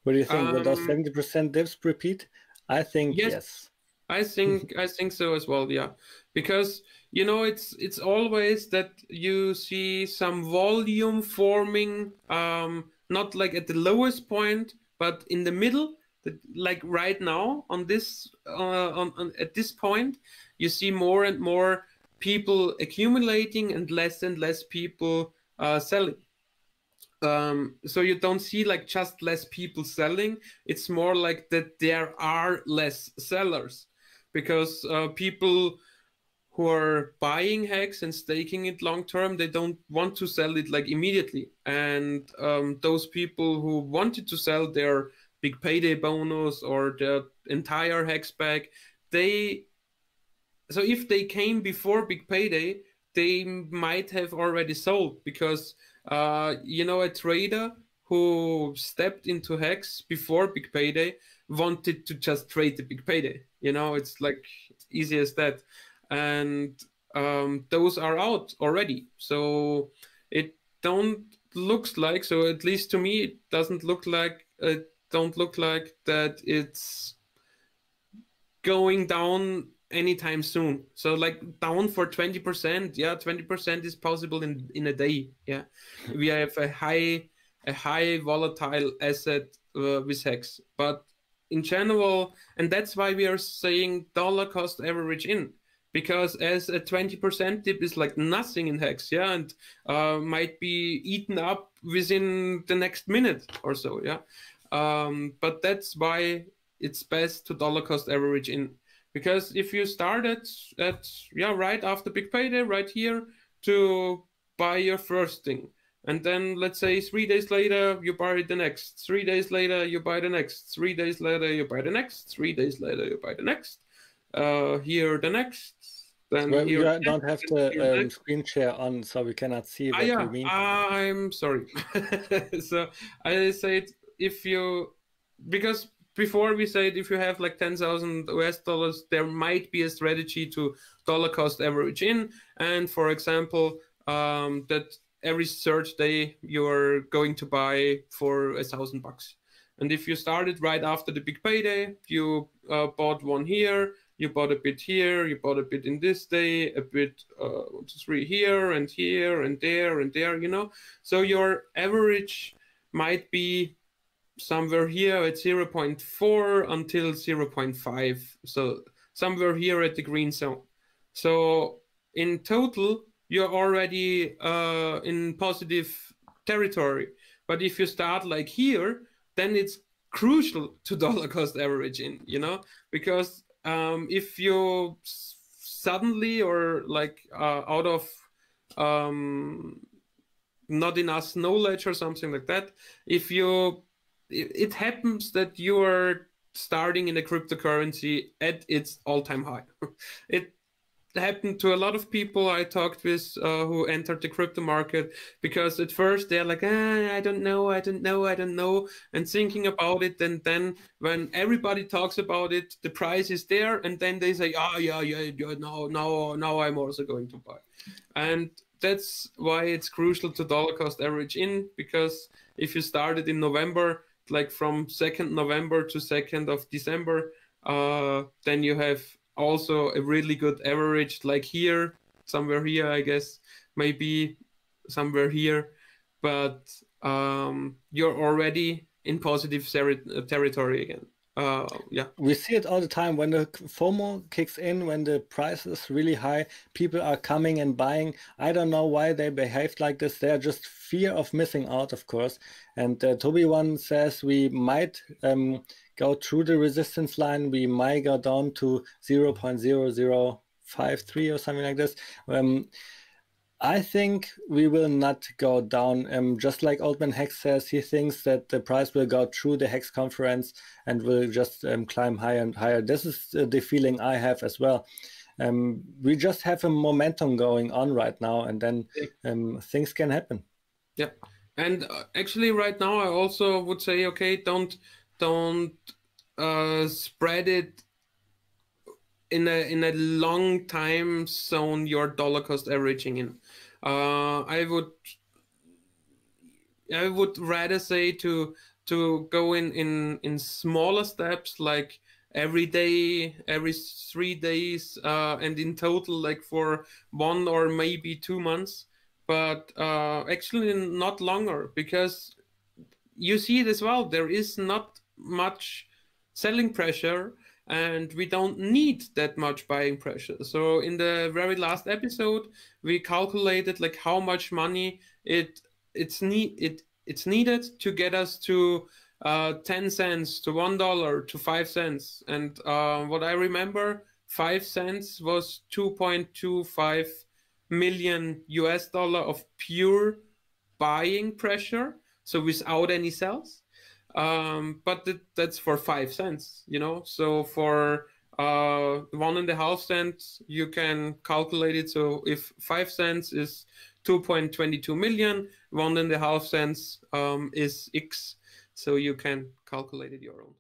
What do you think? Will those 70% dips repeat? I think yes. I think so as well, yeah. Because you know it's always that you see some volume forming, not like at the lowest point, but in the middle. Like right now on this on at this point, you see more and more people accumulating and less people selling. So you don't see like just less people selling. It's more like that there are less sellers, because people who are buying HEX and staking it long term, they don't want to sell it like immediately. And those people who wanted to sell their big payday bonus or their entire HEX bag, so if they came before big payday, they might have already sold, because you know, a trader who stepped into HEX before big payday wanted to just trade the big payday. You know, it's like easy as that. And those are out already. So it don't looks like, so at least to me, it doesn't look like, don't look like that it's going down anytime soon. So like down for 20%, yeah, 20% is possible in a day. Yeah, we have a high volatile asset with HEX, but in general, and that's why we are saying dollar cost average in, because as a 20% dip is like nothing in HEX, yeah, and might be eaten up within the next minute or so, yeah. But that's why it's best to dollar cost average in, because if you start at yeah, right after big payday, right here, to buy your first thing, and then let's say 3 days later you buy the next, 3 days later you buy the next, 3 days later you buy the next, 3 days later you buy the next, here the next, then Well, here you don't have the screen share on, so we cannot see what yeah, you mean. I'm sorry. So I said, if you, because before we said if you have like 10,000 US dollars, there might be a strategy to dollar cost average in, and for example, that every third day you're going to buy for $1,000. And if you started right after the big payday, you bought one here, you bought a bit here, you bought a bit in this day, a bit 1, 2, 3 here and here and there, you know. So your average might be somewhere here at 0.4 until 0.5. So somewhere here at the green zone. So in total, you're already in positive territory. But if you start like here, then it's crucial to dollar cost average in, you know, because if you suddenly or like out of not enough knowledge or something like that, if you, it happens that you are starting in a cryptocurrency at its all-time high. It happened to a lot of people I talked with who entered the crypto market, because at first they're like, I don't know, and thinking about it, and then when everybody talks about it, the price is there, and then they say, yeah, now I'm also going to buy. And that's why it's crucial to dollar cost average in, because if you started in November, like from 2nd November to 2nd of December, then you have also a really good average, like here, somewhere here, I guess, maybe somewhere here, but you're already in positive territory again. Yeah. We see it all the time when the FOMO kicks in, when the price is really high, people are coming and buying. I don't know why they behaved like this. They're just fear of missing out, of course. And Toby one says we might go through the resistance line. We might go down to 0.0053 or something like this. I think we will not go down. Just like Oldman Hex says, he thinks that the price will go through the Hex conference and will just climb higher and higher. This is the feeling I have as well. We just have a momentum going on right now, and then things can happen. Yeah, and actually, right now, I also would say, okay, don't spread it in a long time zone, your dollar cost averaging in. I would rather say to to go in smaller steps, like every day, every 3 days, and in total like for 1 or maybe 2 months, but actually not longer, because you see it as well, there is not much selling pressure and we don't need that much buying pressure. So in the very last episode we calculated like how much money it's needed to get us to 10 cents to $1 to 5 cents, and what I remember, 5 cents was 2.25 million US dollar of pure buying pressure, so without any sells. But that's for 5 cents, you know. So for 1.5 cents, you can calculate it. So if 5 cents is 2.22 million, 1.5 cents is X. So you can calculate it your own.